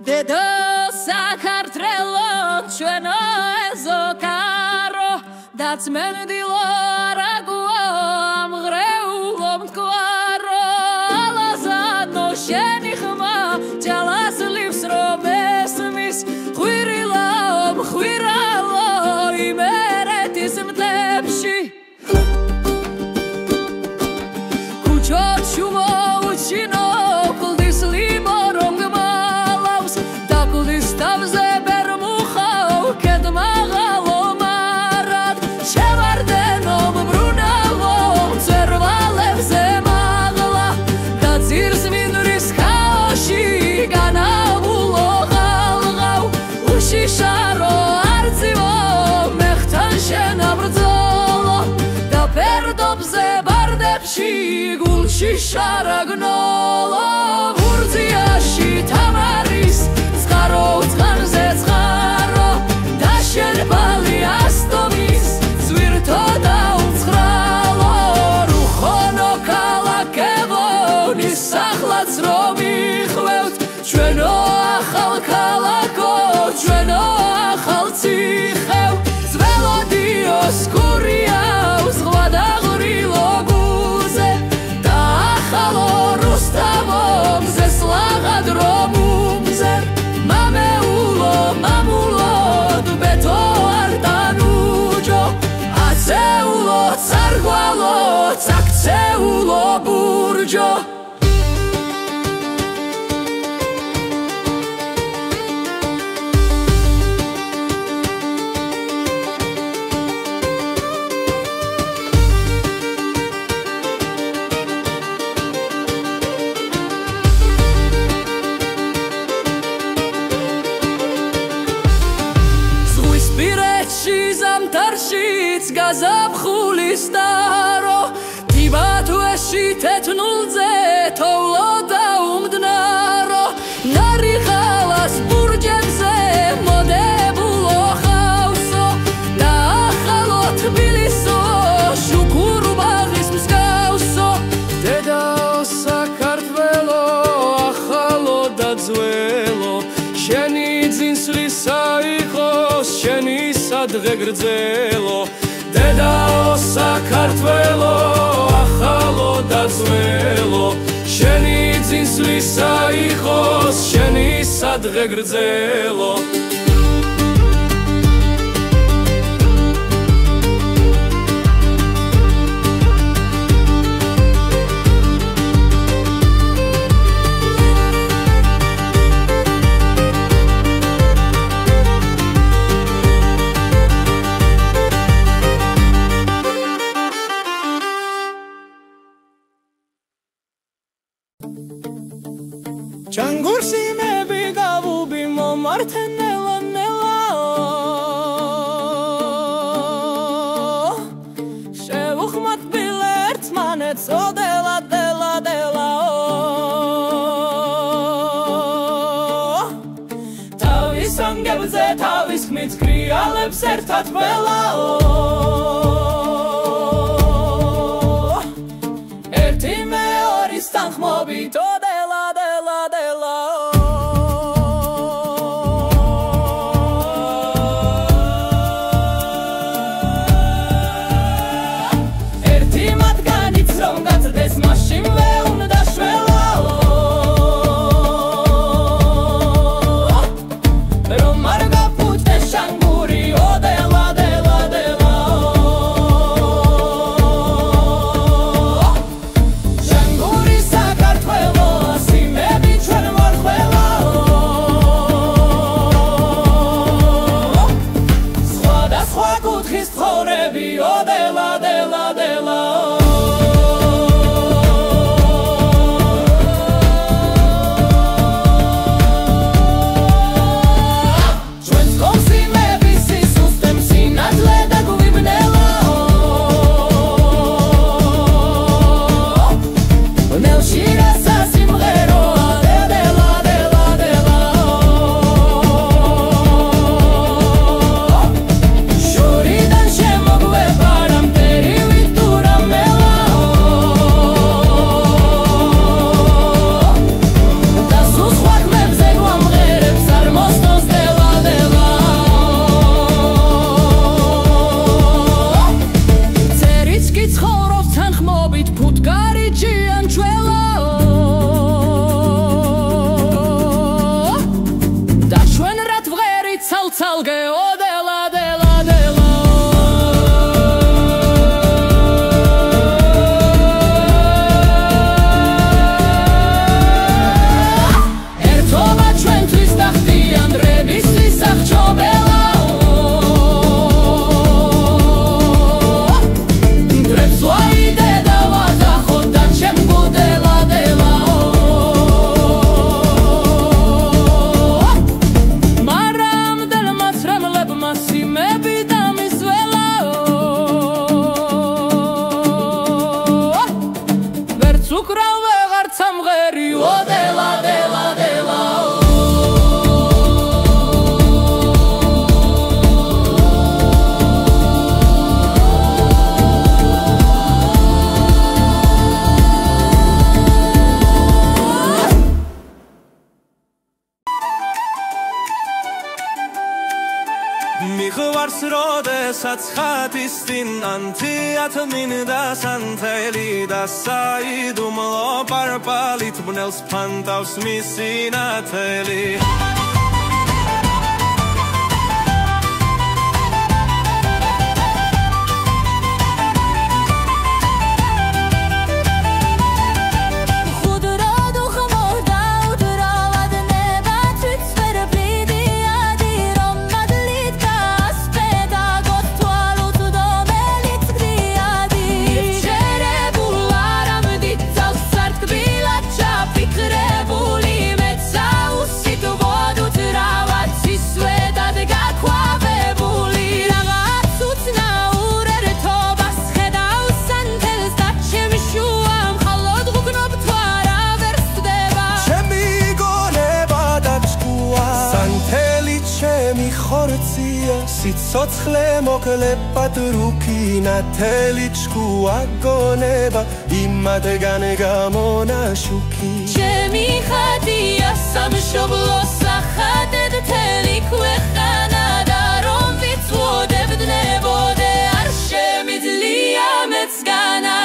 დედო საქართველო ჩვენო ეზოკარო დაწმენდილო არაგუო ამღრეულო მტკვარო ალაზანო შენი ხმა ჯალას ლივს რომ ესმის ხვირილაო მხვირალო იმერეთის მტლებში კუჩოჩუ მოუჩინო კლდის ლიმო რომ გმალავს და კლდის თავზე ბერმუხავ კედმაღალო მარად შევარდენო მბრუნავო მწერვალებზე მაღლა და ძირს მინდვრის ხაოში განავულო ღალღავ უშიშარო არწივო მეხთან შენაბრძოლო და ფერდობზე ბარდებში გულში შარაგნოლო ბურძიაში თამარის წყარო წყანზე წყარო და შერბალი ასტომის ზვირთო და უცხრალო რუხონო ქალაქებონის სახლაც რომ იხვევთ ჩვენო ახალ ქალაქო ჩვენო ახალ ციხევ ძველოდიო სკურიაო ზღვა და ღრილო გუზე და ახალო რუსთავო მზეს ლაღად რომ უმზერ მამეულო მამულოდ ბეთო არ დანუჯო აცეულო ცარგვალო ცაქცეულო ბურჯო ზამთარშიც გაზაფხულის დარო თიბათუეში თეთნულზე თოვლო და უმდნარო ნარიხალას ბურჯებზე მოდებულო ხავსო და ახალო თბილისო შუქურბაღის მსგავსო დედაო საქართველო ახალო და ძველო შენი ძინსლისა იყოს შენი სადღე გრძელო დედაო საქართველო ახალო და ძველო შენი ძინსლისა იყოს შენი სადღე გრძელო ჩანგურსი მები გავუბი მომართე ნელა ნელა შევუხმათ ბილერტს მანეთს ოდელა დელა დელა თავის ანგებზე თავის ხმით კრიალებს ერთად ველაო ერთი მეორის თანხმობით Რომ არ გაფუთე შანგური ოდელა დელა დელა მიხვარს როდესაც ხათის წინ ანთიათ მინდა სანთელი და საიდუმლო პარპალით ბნელს ფანტავს მისი ნათელი სიცოცხლე მოკლეპად რუქი ნათელი ჩქუა გონება იმადგან გამონაშუქი ჩემი ხატია სამშობლო სახადედ თელი ქვეყანა და რომ ვიცვოდებდნებოდე არ შემიძლია მეცგანა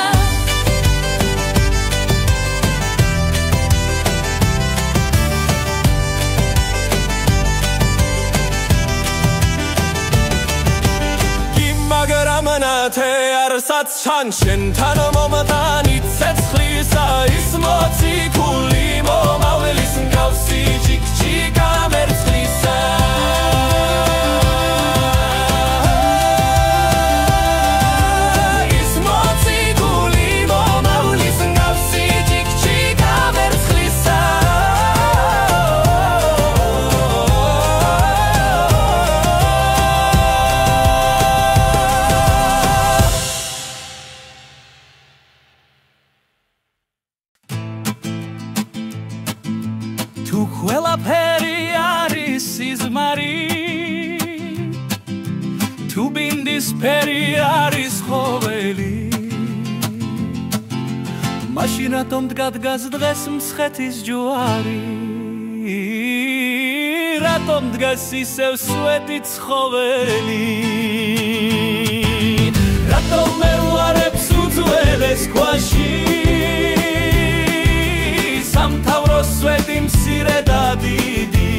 ნათე არსაც ჩან შენთან მომთანი ცეცხლისა ის მოციქული მომავლის მსგავსი ჯიქჯიკა მერცხლისა ის მოციქული მომავლის მსგავსი ჯიქჯიკა მერცხლისა ყველაფერი არის სიზმარი თუ ბინდის ფერი არის ხოველი მაშინ რატომ დგას დღეს მსხეთის ჯვარი რატომ დგას ისევ სვეტი ცხოველი რატომ მეუარებს უძველეს ქვაში სამთავრო სვეტი მცირე და დიდი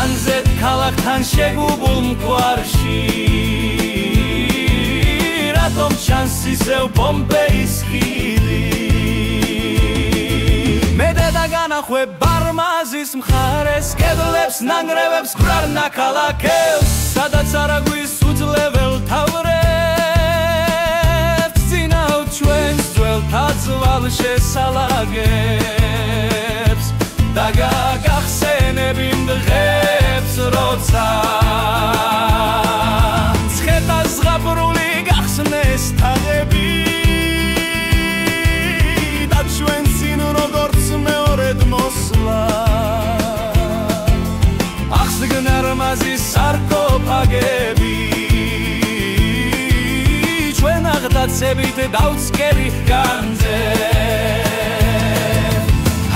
ანზეთ ქალაქთან შეგუბულ მკვარში რატომ ჩანს ისევ პომპეის ხიდი მე დედა განახვე ბარმაზის მხარეს კედლებს ნანგრევებს გვარ ნაქალაქებს სადაც არაგვის უძლებელ თავრებს წინავ ჩვენს ძველთა ძვალ შესალაგებს და გაგახსენებინ დღებს როცა ცხეთა ზღაპრული გახსნეს თაღები და ჩვენ წინ როგორც მეორედ მოსვლა ახსნა რმაზის სარკოფაგები ჩვენ აღდაცებით დავწკერი განძე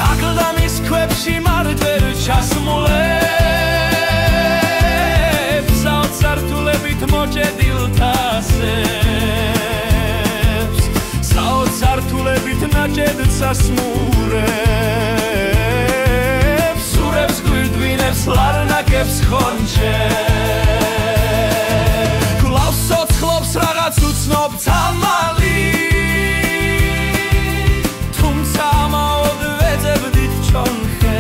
აკლდამის ქვებში მარტვერ ჩასმულებს საოცართულებით მოჭედილ თასებს საოცართულებით ნაჭედ სასმურებს სურებს გვირდვინებს ლარნაკებს ხონჩებს გლავს სოცხლობს რაღაც უცნობ ცამალი თუმცა ამაოდ ვეძებდით ჩონხებს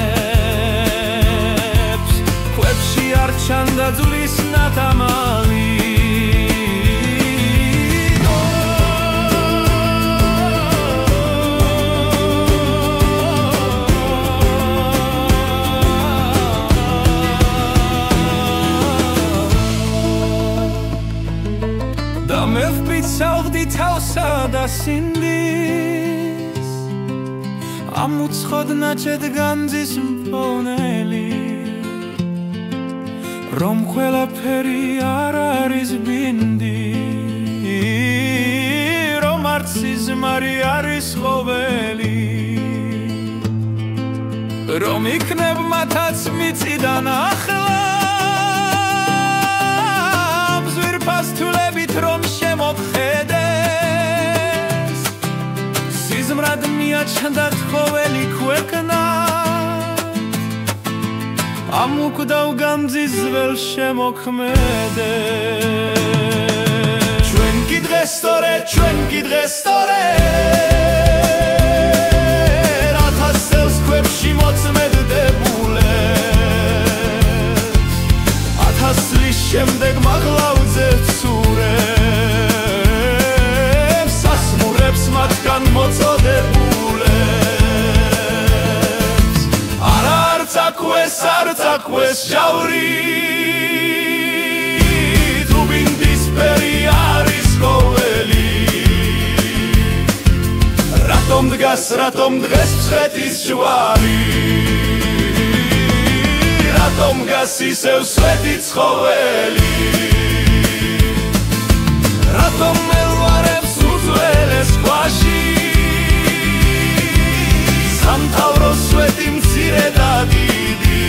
ქვებში არ ჩანდა ძვლის ნათამალი თავსა და სინდის ამუცხოდ ნაჭედ განძის მფონელი რომ ყველაფერი არ არის ბინდი რომ არც სიზმარი არის ხოველი რომ იქნებ მათაც მიწიდან ახლა ფასთულებით რომ შემოხედეს სიზმრად მიაჩნდა თხოველი ქვეყნა ამ უკვდავ გამძიზվել შემოქმედეს ჩვენ კი დღეს სწორედ ათასელს ქვებში მოწმედდებულებს 1000 წლის შემდეგ მაღლავზე ცურებს სასმურებს მათგან მოწოდებულებს არც აკვეს ჟაური თუბინდის ფერი არის ყოველი რატომ დღეს მცხეთის ჯვარი რატომ დგას ისევ სვეტი ცხოველი რატომ ელვარებს უძველეს ქვაში სამთავრო სვეტი მცირე და დიდი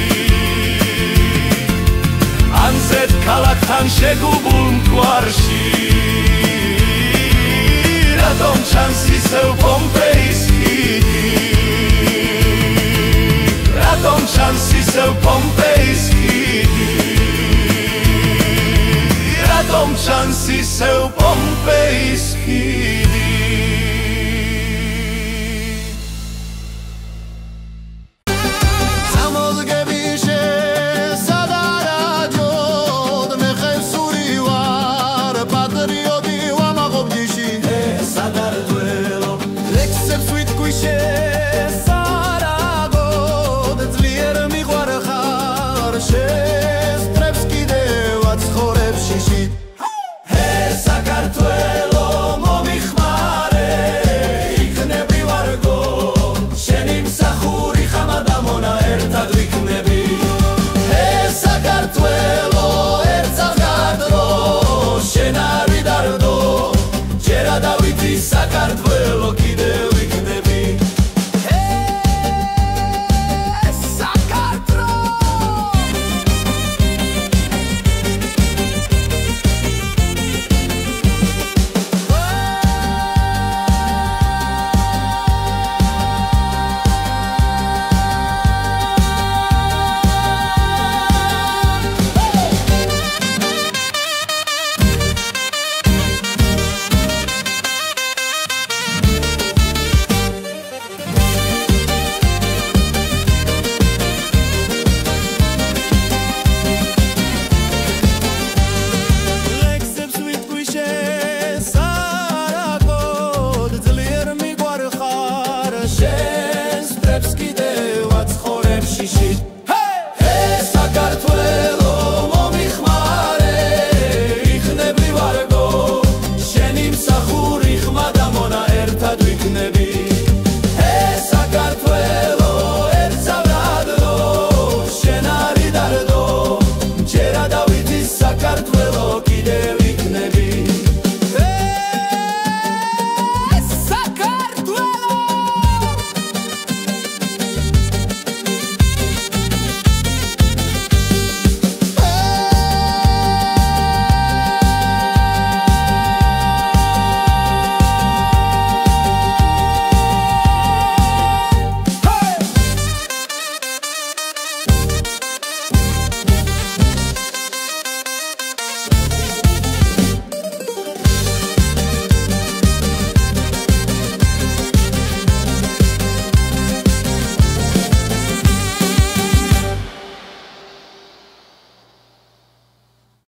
ანზეთ ქალაქთან შეგუბულ მტვარში რატომ ჩანს ისევ პომპეის ხიდი რატომ ჩანს ისევ პომპეის ხიდი რატომ ჩანს ისევ პომპეის ხიდი